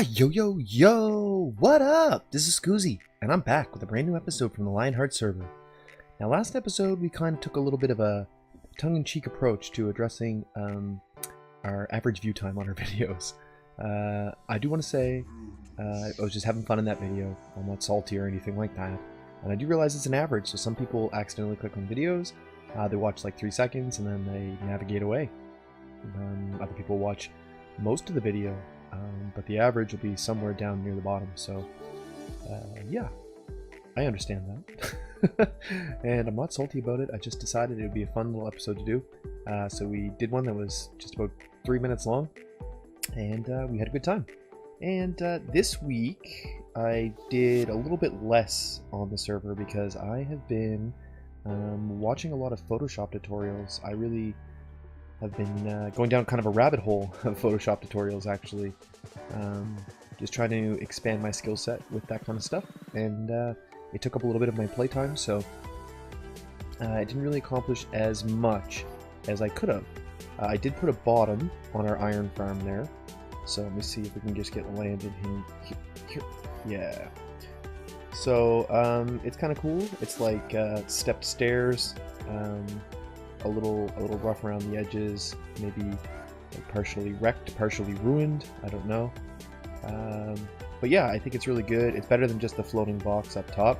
Yo, yo, yo! What up? This is Skoozi, and I'm back with a brand new episode from the Lionheart server. Now, last episode, we kind of took a little bit of a tongue-in-cheek approach to addressing our average view time on our videos. I do want to say, I was just having fun in that video. I'm not salty or anything like that. And I do realize it's an average, so some people accidentally click on videos, they watch like 3 seconds, and then they navigate away. Other people watch most of the video, but the average will be somewhere down near the bottom, so yeah, I understand that. And I'm not salty about it. I just decided it would be a fun little episode to do. So we did one that was just about 3 minutes long, and we had a good time. And this week I did a little bit less on the server because I have been watching a lot of Photoshop tutorials. I really have been going down kind of a rabbit hole of Photoshop tutorials, actually. Just trying to expand my skill set with that kind of stuff, and it took up a little bit of my playtime, so I didn't really accomplish as much as I could have. I did put a bottom on our iron farm there, so let me see if we can just get landed in here. Yeah. So it's kind of cool. It's like stepped stairs. A little rough around the edges, maybe like partially wrecked, partially ruined, I don't know. But yeah, I think it's really good. It's better than just the floating box up top.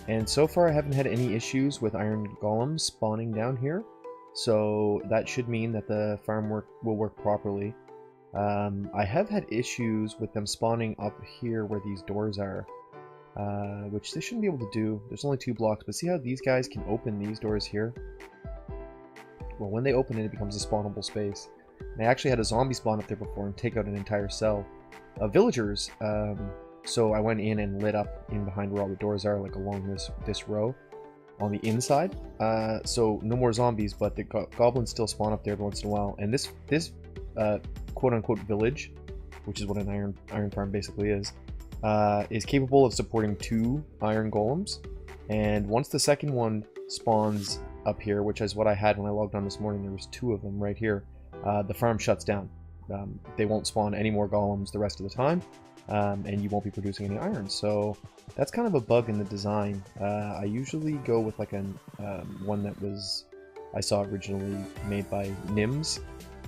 And so far I haven't had any issues with iron golems spawning down here, so that should mean that the farm will work properly. I have had issues with them spawning up here where these doors are, which they shouldn't be able to do. There's only 2 blocks, but see how these guys can open these doors here? Well, when they open it, it becomes a spawnable space. And I actually had a zombie spawn up there before and take out an entire cell of villagers. So I went in and lit up in behind where all the doors are, like along this row on the inside. So no more zombies, but the goblins still spawn up there every once in a while. And this quote-unquote village, which is what an iron farm basically is capable of supporting 2 iron golems. And once the second one spawns up here, which is what I had when I logged on this morning, there was 2 of them right here, the farm shuts down. They won't spawn any more golems the rest of the time, and you won't be producing any iron. So that's kind of a bug in the design. I usually go with like one that I saw originally made by Nims,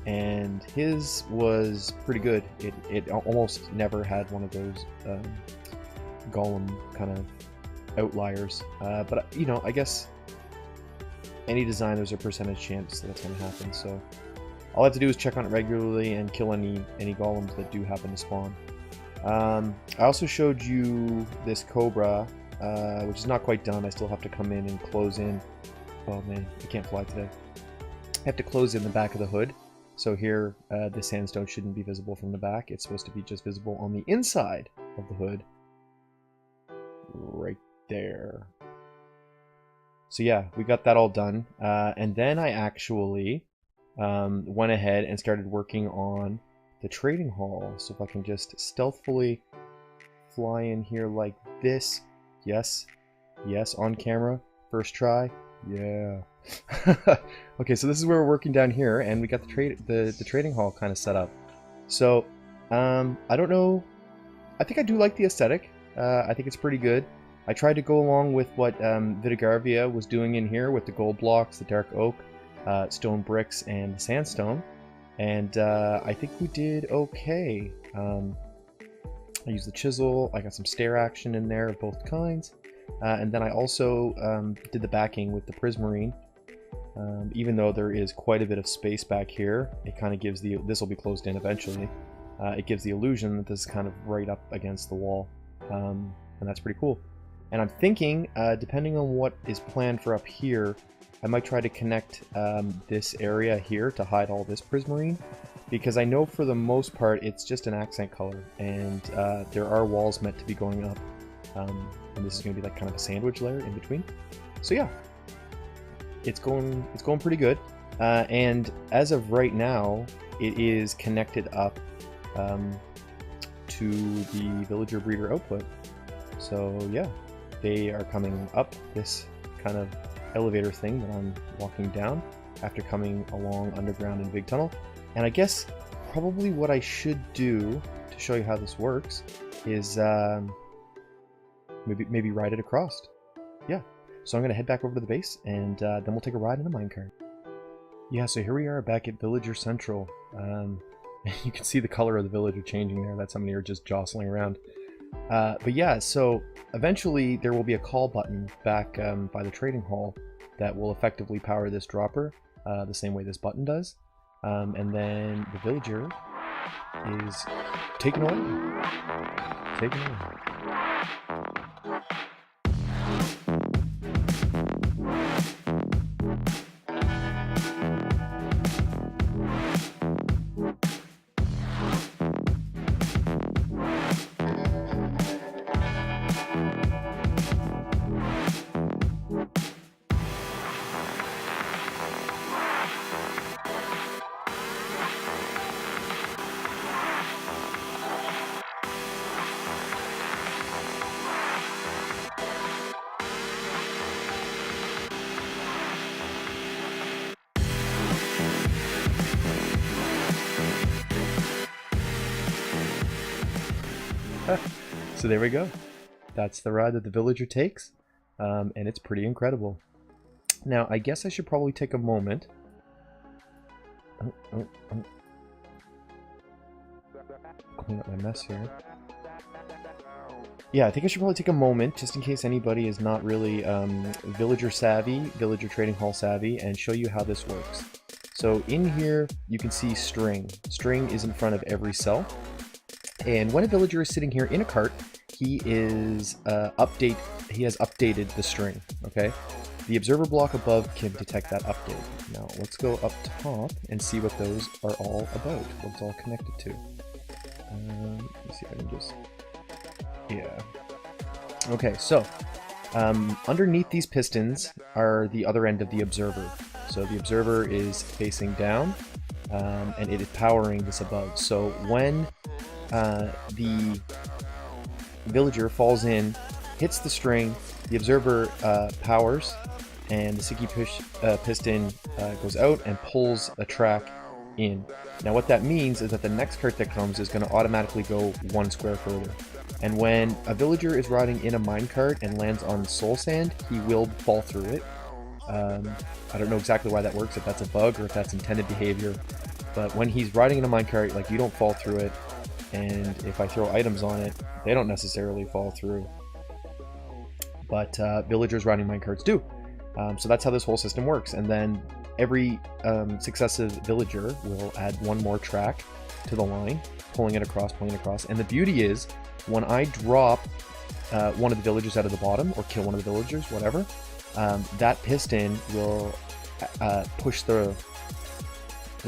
and his was pretty good. It almost never had one of those golem kind of outliers, but you know, I guess any design, there's a percentage chance that that's going to happen, so all I have to do is check on it regularly and kill any golems that do happen to spawn. I also showed you this cobra, which is not quite done. I still have to come in and close in. Oh man, I can't fly today. I have to close in the back of the hood. So here, the sandstone shouldn't be visible from the back. It's supposed to be just visible on the inside of the hood. Right there. So yeah, we got that all done, and then I actually went ahead and started working on the trading hall. So if I can just stealthily fly in here like this. Yes, yes, on camera, first try. Yeah. Okay, so this is where we're working down here, and we got the trading hall kind of set up. So I don't know. I think I do like the aesthetic. I think it's pretty good. I tried to go along with what BrvtVs was doing in here with the gold blocks, the dark oak, stone bricks, and the sandstone, and I think we did okay. I used the chisel, I got some stair action in there of both kinds, and then I also did the backing with the prismarine. Even though there is quite a bit of space back here, it kind of gives this will be closed in eventually, it gives the illusion that this is kind of right up against the wall, and that's pretty cool. And I'm thinking, depending on what is planned for up here, I might try to connect this area here to hide all this prismarine, because I know for the most part it's just an accent color, and there are walls meant to be going up, and this is going to be like kind of a sandwich layer in between. So yeah, it's going pretty good, and as of right now, it is connected up to the villager breeder output. So yeah. They are coming up this kind of elevator thing that I'm walking down after coming along underground in Big Tunnel. And I guess probably what I should do to show you how this works is maybe ride it across. Yeah. So I'm going to head back over to the base, and then we'll take a ride in a minecart. Yeah, so here we are back at Villager Central. You can see the color of the villager changing there. That's how many are just jostling around. But yeah, so eventually there will be a call button back by the trading hall that will effectively power this dropper the same way this button does. And then the villager is taken away. Taken away. So there we go. That's the ride that the villager takes, and it's pretty incredible. Now, I guess I should probably take a moment. Clean up my mess here. Yeah, I think I should probably take a moment, just in case anybody is not really villager savvy, villager trading hall savvy, and show you how this works. So in here, you can see string. String is in front of every cell. And when a villager is sitting here in a cart, he has updated the string, okay? The observer block above can detect that update. Now, let's go up top and see what those are all about, what it's all connected to. Let's see if I can just... Yeah. Okay, so, underneath these pistons are the other end of the observer. So the observer is facing down, and it is powering this above. So when the villager falls in, hits the string, the observer powers, and the sticky piston goes out and pulls a track in. Now what that means is that the next cart that comes is going to automatically go 1 square further. And when a villager is riding in a minecart and lands on soul sand, he will fall through it. I don't know exactly why that works, if that's a bug or if that's intended behavior, but when he's riding in a minecart, like, you don't fall through it. And if I throw items on it, they don't necessarily fall through. But villagers riding minecarts do. So that's how this whole system works. And then every successive villager will add 1 more track to the line, pulling it across. And the beauty is, when I drop one of the villagers out of the bottom, or kill one of the villagers, whatever, that piston will push the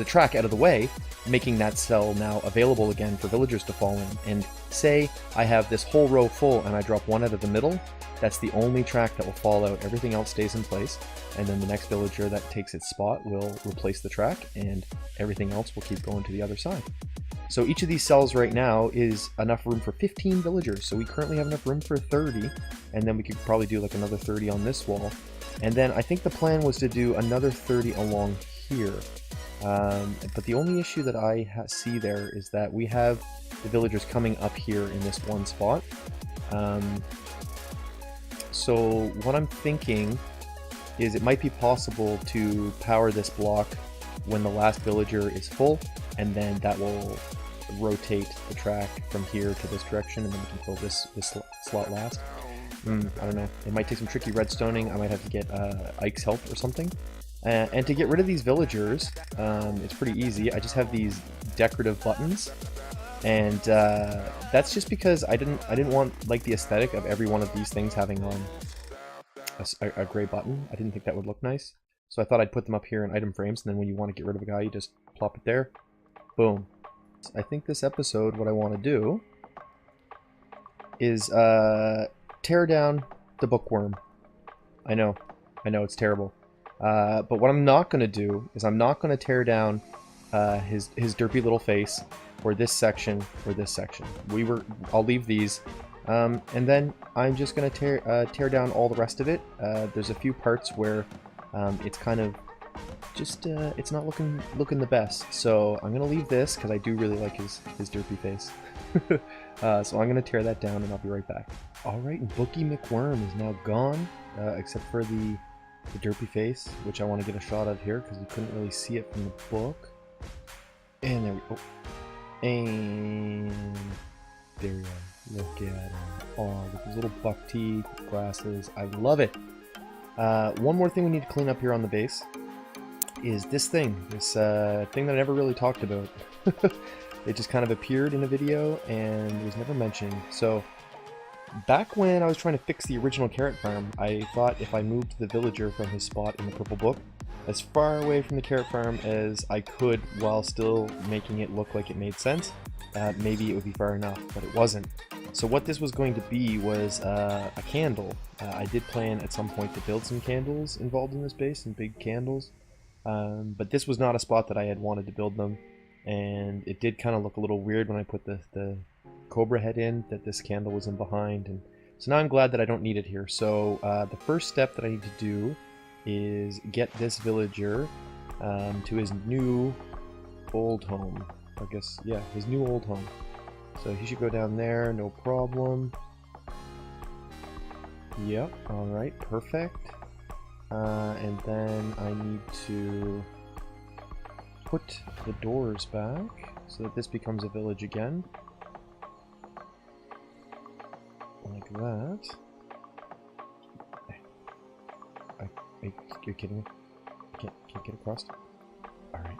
track out of the way, making that cell now available again for villagers to fall in. And say I have this whole row full and I drop one out of the middle, that's the only track that will fall out. Everything else stays in place, and then the next villager that takes its spot will replace the track, and everything else will keep going to the other side. So each of these cells right now is enough room for 15 villagers. So we currently have enough room for 30, and then we could probably do like another 30 on this wall. And then I think the plan was to do another 30 along here. But the only issue that I see there is that we have the villagers coming up here in this one spot. So what I'm thinking is it might be possible to power this block when the last villager is full, and then that will rotate the track from here to this direction, and then we can fill this slot last. I don't know. It might take some tricky redstoning. I might have to get Ike's help or something. And to get rid of these villagers, it's pretty easy. I just have these decorative buttons, and that's just because I didn't want like the aesthetic of every one of these things having a gray button. I didn't think that would look nice, so I thought I'd put them up here in item frames, and then when you want to get rid of a guy, you just plop it there. Boom. I think this episode, what I want to do is tear down the bookworm. I know it's terrible. But what I'm not going to do is I'm not going to tear down his derpy little face, or this section, or this section. I'll leave these, and then I'm just going to tear down all the rest of it. There's a few parts where it's kind of just it's not looking the best. So I'm gonna leave this because I do really like his derpy face. So I'm gonna tear that down and I'll be right back. All right, and Bookie McWorm is now gone, except for the derpy face, which I want to get a shot of here because you couldn't really see it from the book. And there we go. And there we are. Look at him. Oh, with his little buck teeth, glasses. I love it. One more thing we need to clean up here on the base is this thing that I never really talked about. It just kind of appeared in a video and was never mentioned. So back when I was trying to fix the original carrot farm, I thought if I moved the villager from his spot in the purple book as far away from the carrot farm as I could while still making it look like it made sense, maybe it would be far enough, but it wasn't. So what this was going to be was a candle. I did plan at some point to build some candles involved in this base, some big candles, but this was not a spot that I had wanted to build them, and it did kind of look a little weird when I put the cobra head in, that this candle was in behind, and so now I'm glad that I don't need it here. So the first step that I need to do is get this villager to his new old home. I guess, yeah, his new old home. So he should go down there, no problem. Yep, alright, perfect. And then I need to put the doors back so that this becomes a village again. Like that. You're kidding me? Can't get across? Alright.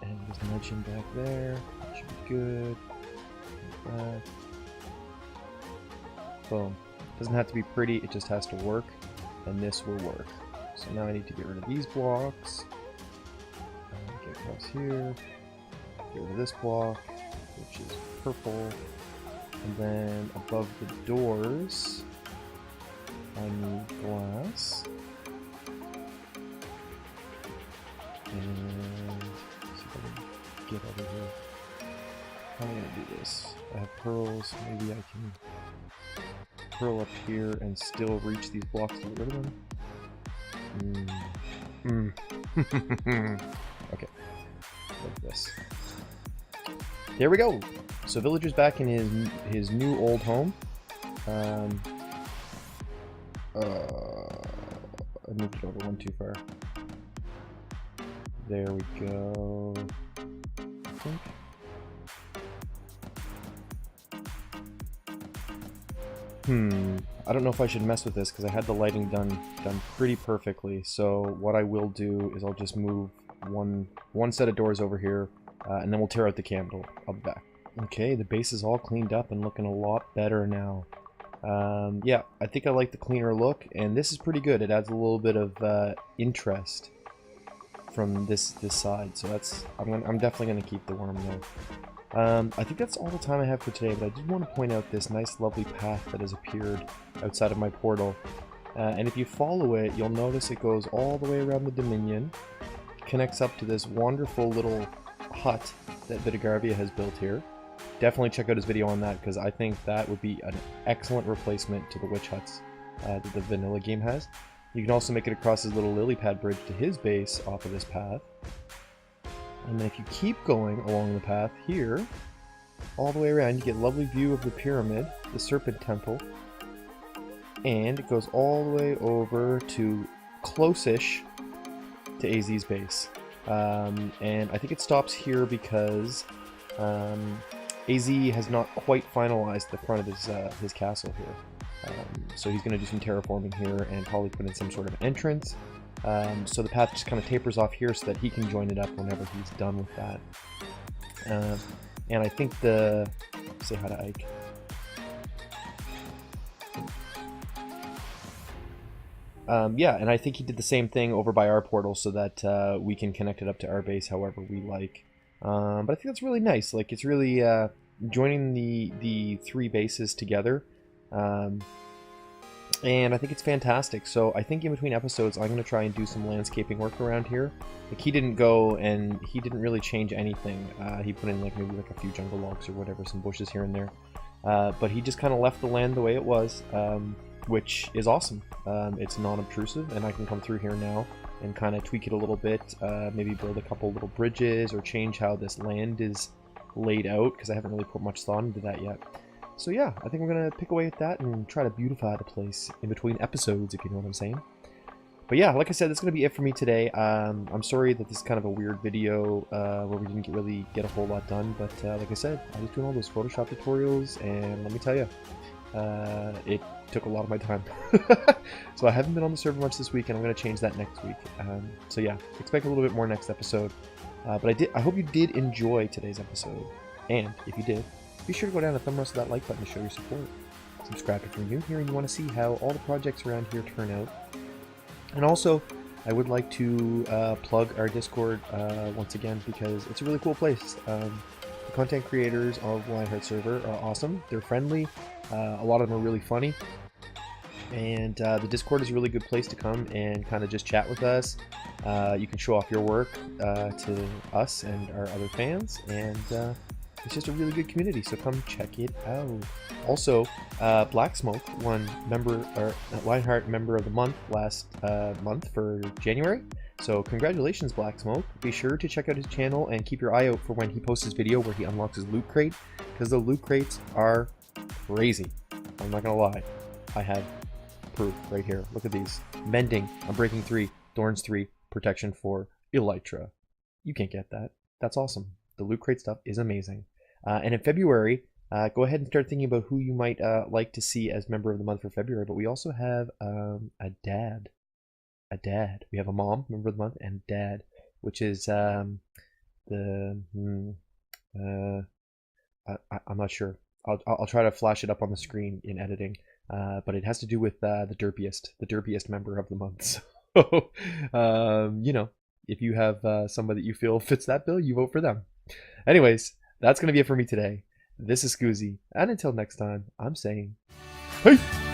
And just nudge him back there. That should be good. Like that. Boom. Doesn't have to be pretty, it just has to work. And this will work. So now I need to get rid of these blocks. Get across here. Get rid of this block, which is purple. And then above the doors, I need glass. And let's see if I can get over here. How am I gonna do this? I have pearls, maybe I can pearl up here and still reach these blocks to get rid of them. Okay, like this. There we go! So Villager's back in his new old home. I moved it over one too far. There we go. I think. I don't know if I should mess with this because I had the lighting done pretty perfectly. So what I will do is I'll just move one set of doors over here, and then we'll tear out the candle. I'll be back. Okay, the base is all cleaned up and looking a lot better now. Yeah, I think I like the cleaner look, and this is pretty good. It adds a little bit of interest from this side, so I'm definitely gonna keep the worm though. I think that's all the time I have for today, but I did want to point out this nice lovely path that has appeared outside of my portal. And if you follow it, you'll notice it goes all the way around the Dominion, connects up to this wonderful little hut that BrvtVs has built here. Definitely check out his video on that, because I think that would be an excellent replacement to the witch huts that the vanilla game has. You can also make it across his little lily pad bridge to his base off of this path. And then if you keep going along the path here, all the way around, you get a lovely view of the pyramid, the serpent temple, and it goes all the way over to close-ish to AZ's base. And I think it stops here because AZ has not quite finalized the front of his castle here. So he's going to do some terraforming here and probably put in some sort of entrance. So the path just kind of tapers off here so that he can join it up whenever he's done with that. And I think say hi to Ike. Yeah, and I think he did the same thing over by our portal so that we can connect it up to our base however we like. But I think that's really nice. Like, it's really joining the three bases together. And I think it's fantastic. So I think in between episodes, I'm going to try and do some landscaping work around here. Like, he didn't go and he didn't really change anything. He put in maybe a few jungle logs or whatever, some bushes here and there. But he just kind of left the land the way it was. which is awesome. It's non-obtrusive, and I can come through here now and kind of tweak it a little bit, maybe build a couple little bridges or change how this land is laid out, because I haven't really put much thought into that yet. So yeah, I think we're going to pick away at that and try to beautify the place in between episodes, if you know what I'm saying. But yeah, like I said, that's going to be it for me today. I'm sorry that this is kind of a weird video where we didn't really get a whole lot done, but like I said, I was doing all those Photoshop tutorials, and let me tell you, it took a lot of my time. So I haven't been on the server much this week, and I'm going to change that next week. So yeah, expect a little bit more next episode. But I hope you did enjoy today's episode, and if you did, be sure to go down and thumb that like button to show your support. Subscribe if you're new here and you want to see how all the projects around here turn out. And also, I would like to plug our Discord once again, because it's a really cool place. The content creators of Lionheart server are awesome. They're friendly. A lot of them are really funny. And the Discord is a really good place to come and kind of just chat with us. You can show off your work to us and our other fans. And it's just a really good community, so come check it out. Also, Black Smoke won Lionheart Member of the Month last month for January. So congratulations, Black Smoke. Be sure to check out his channel and keep your eye out for when he posts his video where he unlocks his loot crate, because the loot crates are crazy. I'm not gonna lie. I have proof right here. Look at these. Mending, Unbreaking 3, Thorns 3, Protection 4, Elytra. You can't get that. That's awesome. The loot crate stuff is amazing. And in February, go ahead and start thinking about who you might like to see as Member of the Month for February. But we also have a dad. We have a mom, Member of the Month, and dad, which is I'm not sure. I'll try to flash it up on the screen in editing. But it has to do with the derpiest Member of the Month. So, you know, if you have somebody that you feel fits that bill, you vote for them. Anyways, that's going to be it for me today. This is Skoozi, and until next time, I'm saying, peace!